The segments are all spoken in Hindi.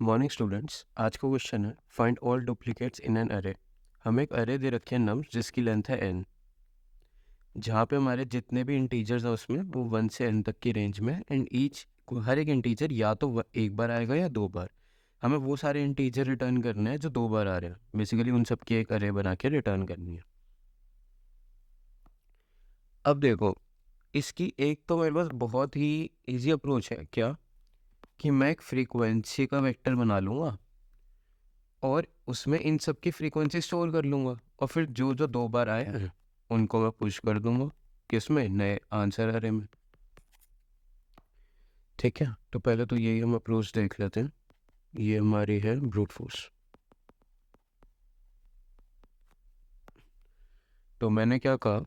मॉर्निंग स्टूडेंट्स, आज का क्वेश्चन है find all duplicates in an अरे। हमें एक अरे दे रखी है नम्स जिसकी लेंथ है n, जहाँ पे हमारे जितने भी इंटीजर्स हैं उसमें वो 1 से n तक की रेंज में, एंड ईच हर एक इंटीजर या तो एक बार आएगा या दो बार। हमें वो सारे इंटीजर रिटर्न करने हैं जो दो बार आ रहे हैं। बेसिकली उन सब की एक अरे बना के रिटर्न करनी है। अब देखो, इसकी एक तो मेरे पास बहुत ही इजी अप्रोच है। क्या कि मैं एक फ्रीक्वेंसी का वेक्टर बना लूँगा और उसमें इन सब की फ्रीक्वेंसी स्टोर कर लूँगा, और फिर जो जो दो बार आए हैं उनको मैं पुश कर दूंगा किसमें, नए आंसर अरे में। ठीक है, तो पहले तो यही हम अप्रोच देख लेते हैं। ये हमारी है ब्रूट फोर्स। तो मैंने क्या कहा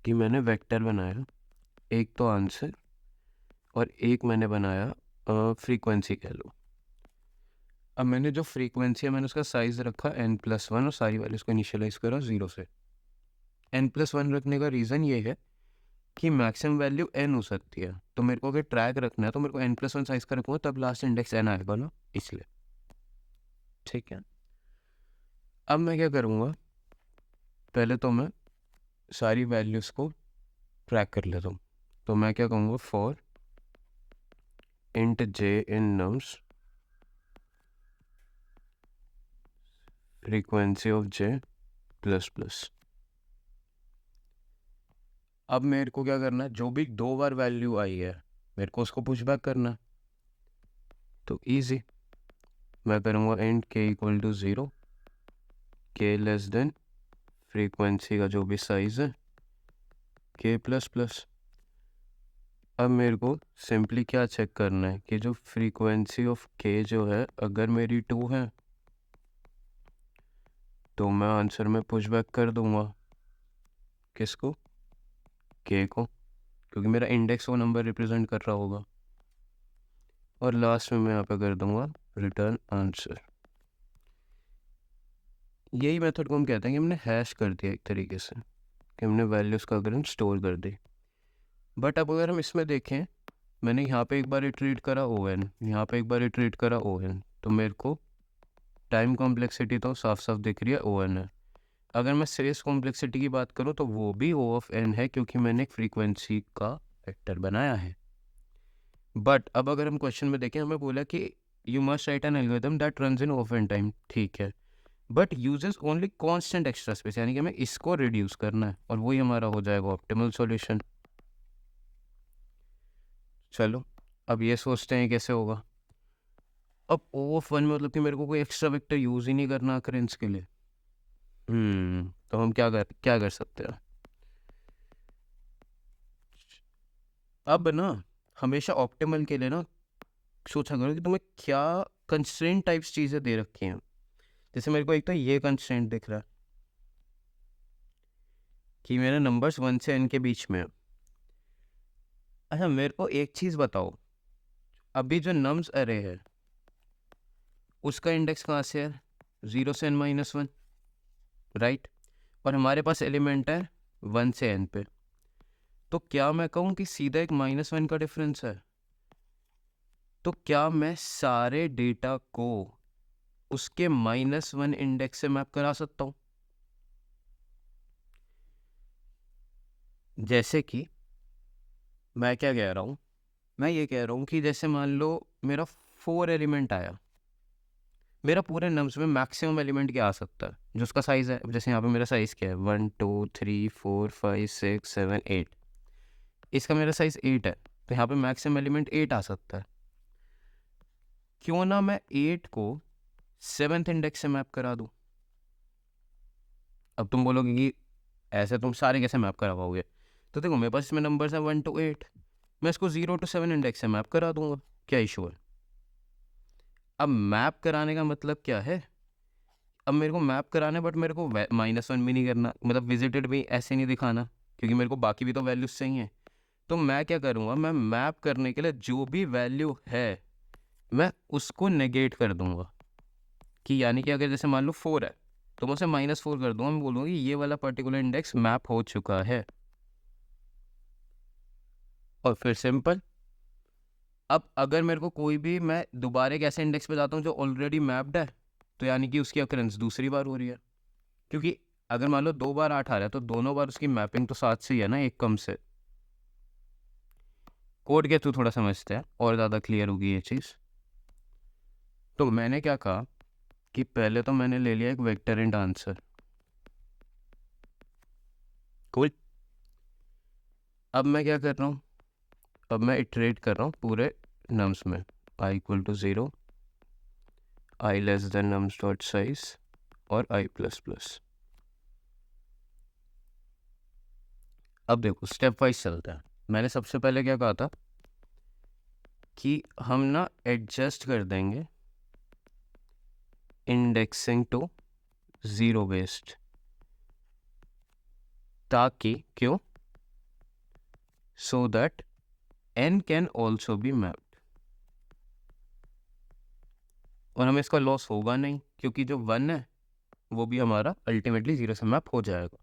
कि मैंने वेक्टर बनाया, एक तो आंसर और एक मैंने बनाया फ्रीक्वेंसी कह लो। अब मैंने जो फ्रीक्वेंसी है मैंने उसका साइज रखा n+1 और सारी वैल्यूज को इनिशियलाइज करा 0 से। n+1 रखने का रीज़न ये है कि मैक्सिमम वैल्यू n हो सकती है, तो मेरे को अगर ट्रैक रखना है तो मेरे को n+1 साइज का रखूँगा, तब लास्ट इंडेक्स n आएगा ना, इसलिए। ठीक है, अब मैं क्या करूँगा, पहले तो मैं सारी वैल्यूज़ को ट्रैक कर लेता हूँ। तो मैं क्या कहूँगा, for int j in nums frequency of j++। अब मेरे को क्या करना है, जो भी दो बार वैल्यू आई है मेरे को उसको पुशबैक करना है। तो इजी, मैं करूँगा इंट k=0, k < फ्रीक्वेंसी का जो भी साइज है k++। अब मेरे को सिंपली क्या चेक करना है कि जो फ्रीक्वेंसी ऑफ k जो है अगर मेरी 2 है तो मैं आंसर में पुशबैक कर दूंगा किसको, k को, क्योंकि मेरा इंडेक्स वो नंबर रिप्रेजेंट कर रहा होगा। और लास्ट में मैं यहाँ पे कर दूंगा रिटर्न आंसर। यही मेथड को हम कहते हैं कि हमने हैश कर दिया एक तरीके से, कि हमने वैल्यूज़ का अगर हम स्टोर कर दी। बट अब अगर हम इसमें देखें, मैंने यहाँ पे एक बार इटरेट करा ON, यहाँ पे एक बार इटरेट करा ON, तो मेरे को टाइम कॉम्प्लेक्सिटी तो साफ साफ दिख रही है ON है। अगर मैं स्पेस कॉम्प्लेक्सिटी की बात करूँ तो वो भी O(n) है, क्योंकि मैंने एक फ्रीक्वेंसी का वेक्टर बनाया है। बट अब अगर हम क्वेश्चन में देखें, हमें बोला कि you must write an algorithm that runs in O(n) time. ठीक है, but uses only constant extra space, यानी कि हमें इसको रिड्यूस करना है और वही हमारा हो जाएगा ऑप्टिमल सॉल्यूशन। चलो अब ये सोचते हैं कैसे होगा। अब O(1) में मतलब कि मेरे को कोई एक्स्ट्रा वेक्टर यूज ही नहीं करना अकरेंस के लिए। तो हम क्या कर सकते हैं। अब ना हमेशा ऑप्टिमल के लिए ना सोचा करो कि तुम्हें क्या कंस्ट्रेंट टाइप्स चीज़ें दे रखी हैं। जैसे मेरे को एक तो ये कंस्ट्रेंट दिख रहा है कि मेरे नंबर्स 1 से n के बीच में है। अच्छा मेरे को एक चीज़ बताओ, अभी जो नम्स अरे है उसका इंडेक्स कहाँ से है, 0 से n-1, राइट। और हमारे पास एलिमेंट है 1 से n पे। तो क्या मैं कहूँ कि सीधा एक -1 का डिफरेंस है। तो क्या मैं सारे डेटा को उसके -1 इंडेक्स से मैप करा सकता हूँ। जैसे कि मैं क्या कह रहा हूँ, मैं ये कह रहा हूँ कि जैसे मान लो मेरा 4 एलिमेंट आया, मेरा पूरे नम्स में मैक्सिमम एलिमेंट क्या आ सकता है जो उसका साइज़ है। जैसे यहाँ पे मेरा साइज़ क्या है, 1 2 3 4 5 6 7 8, इसका मेरा साइज़ 8 है, तो यहाँ पे मैक्सिमम एलिमेंट 8 आ सकता है। क्यों ना मैं 8 को 7th इंडेक्स से मैप करा दूँ। अब तुम बोलोगे कि ऐसे तुम सारे कैसे मैप करा पाओगे। तो देखो मेरे पास इसमें नंबर्स हैं 1 to 8, मैं इसको 0 to 7 इंडेक्स से मैप करा दूंगा, क्या इशू है। अब मैप कराने का मतलब क्या है, अब मेरे को मैप कराना है बट मेरे को -1 भी नहीं करना, मतलब विजिटेड भी ऐसे नहीं दिखाना, क्योंकि मेरे को बाकी भी तो वैल्यूज चाहिए। तो मैं क्या करूँगा, मैं मैप करने के लिए जो भी वैल्यू है मैं उसको नेगेट कर दूंगा। कि यानी कि अगर जैसे मान लो 4 है तो मैं उसे -4 कर दूंगा, मैं बोलूँगा कि ये वाला पर्टिकुलर इंडेक्स मैप हो चुका है। और फिर सिंपल, अब अगर मेरे को कोई भी, मैं दोबारा एक ऐसे इंडेक्स पे जाता हूँ जो ऑलरेडी मैप्ड है, तो यानी कि उसकी अकरेंस दूसरी बार हो रही है, क्योंकि अगर मान लो 2 बार 8 आ रहा है तो दोनों बार उसकी मैपिंग तो 7 से ही है ना, एक कम से। कोड के थ्रू थोड़ा समझते हैं और ज़्यादा क्लियर होगी ये चीज़। तो मैंने क्या कहा कि पहले तो मैंने ले लिया एक वेक्टर एंड आंसर। कोई, अब मैं क्या कर रहा हूँ, अब मैं इटरेट कर रहा हूँ पूरे नम्स में, i equal to 0, i less than nums dot size और i प्लस प्लस। अब देखो स्टेप वाइज चलता है। मैंने सबसे पहले क्या कहा था कि हम ना एडजस्ट कर देंगे इंडेक्सिंग टू 0 बेस्ड, ताकि क्यों, so that n can also be mapped, और हमें इसका लॉस होगा नहीं, क्योंकि जो 1 है वो भी हमारा अल्टीमेटली 0 से मैप हो जाएगा।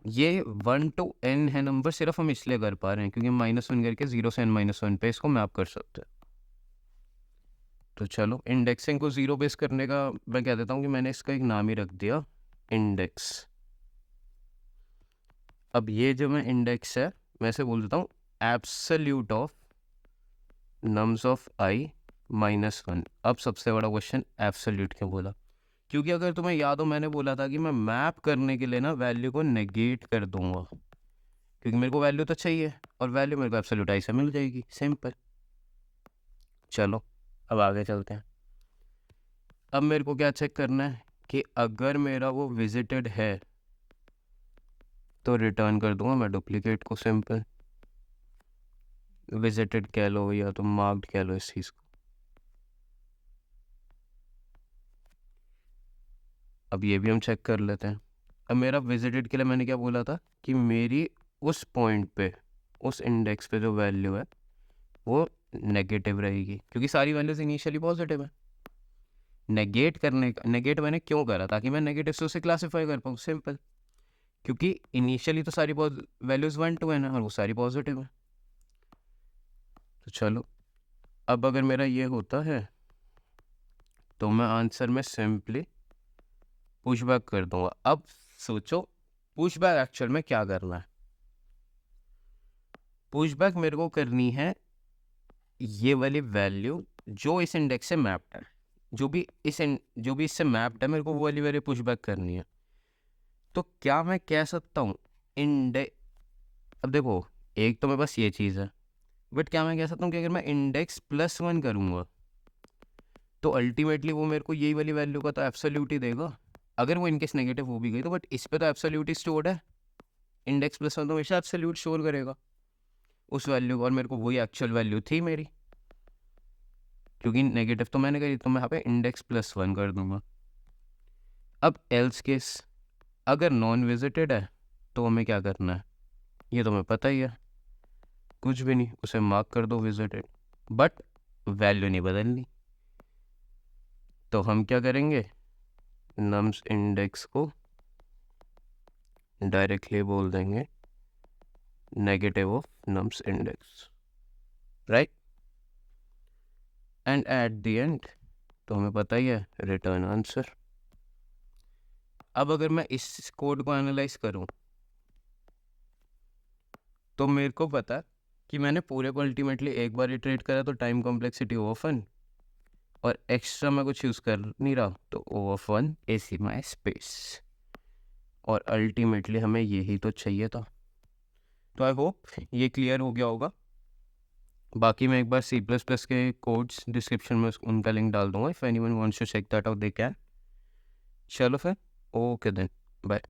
ये 1 to n है नंबर, सिर्फ हम इसलिए कर पा रहे हैं क्योंकि -1 करके 0 से n-1 पे इसको मैप कर सकते हैं। तो चलो इंडेक्सिंग को 0 बेस करने का मैं कह देता हूँ कि मैंने इसका एक नाम ही रख दिया, इंडेक्स। अब ये जो मैं इंडेक्स है, मैं इसे बोल देता हूँ absolute of nums of i -1। अब सबसे बड़ा क्वेश्चन, एब्सोल्यूट क्यों बोला? क्योंकि अगर तुम्हें याद हो, मैंने बोला था कि मैं मैप करने के लिए ना वैल्यू को नेगेट कर दूंगा, क्योंकि मेरे को वैल्यू तो चाहिए और वैल्यू मेरे को एब्सोल्यूट i से मिल जाएगी, सिंपल। चलो अब आगे चलते हैं। अब मेरे को क्या चेक करना है कि अगर मेरा वो विजिटेड है तो रिटर्न कर दूंगा मैं डुप्लीकेट को, सिंपल। विजिटेड कह लो या तो मार्क्ड कह लो इस चीज़ को। अब ये भी हम चेक कर लेते हैं। अब मेरा विजिटेड के लिए मैंने क्या बोला था कि मेरी उस पॉइंट पे, उस इंडेक्स पे जो वैल्यू है वो नेगेटिव रहेगी, क्योंकि सारी वैल्यूज इनिशियली पॉजिटिव है। नेगेट करने का, नेगेट मैंने क्यों करा, ताकि मैं नेगेटिव से उसे क्लासीफाई कर पाऊँ, सिंपल। क्योंकि इनिशियली तो सारी वैल्यूज 1 to n है और वो सारी पॉजिटिव है। तो चलो, अब अगर मेरा ये होता है तो मैं आंसर में सिंपली पुशबैक कर दूंगा। अब सोचो पुशबैक एक्चुअल में क्या करना है। पुशबैक मेरे को करनी है ये वाली वैल्यू जो इस इंडेक्स से मैप्ड है, जो भी इससे मैप्ड है, मेरे को वो वाली वैल्यू पुशबैक करनी है। तो क्या मैं कह सकता हूँ अब देखो, एक तो मेरे पास ये चीज़ है, बट क्या मैं कह सकता हूँ कि अगर मैं इंडेक्स +1 करूँगा तो अल्टीमेटली वो मेरे को यही वाली वैल्यू का तो एब्सोल्यूट ही देगा। अगर वो इनकेस नेगेटिव हो भी गई तो, बट इस पे तो एब्सोल्यूट ही स्टोर्ड है। इंडेक्स +1 तो हमेशा एब्सोल्यूट स्टोर करेगा उस वैल्यू को, और मेरे को वही एक्चुअल वैल्यू थी मेरी, क्योंकि नेगेटिव तो मैंने करी, तो मैं यहाँ पे इंडेक्स +1 कर दूंगा। अब एल्स केस, अगर नॉन विजिटेड है तो हमें क्या करना है, ये तो हमें पता ही है, कुछ भी नहीं, उसे मार्क कर दो विजिटेड, बट वैल्यू नहीं बदलनी। तो हम क्या करेंगे, नम्स इंडेक्स को डायरेक्टली बोल देंगे negative of nums index, right. And at the end तो हमें पता ही है, रिटर्न आंसर। अब अगर मैं इस कोड को एनालाइज करूं तो मेरे को पता कि मैंने पूरे को अल्टीमेटली एक बार इटरेट करा, तो टाइम कॉम्प्लेक्सिटी O(1), और एक्स्ट्रा मैं कुछ यूज़ कर नहीं रहा, तो O(1) इज माई स्पेस, और अल्टीमेटली हमें यही तो चाहिए था। तो आई होप ये क्लियर हो गया होगा। बाकी मैं एक बार C++ के कोड्स डिस्क्रिप्शन में उनका लिंक डाल दूंगा, if anyone wants to check that out they can. चलो फिर, ओके देन, बाय।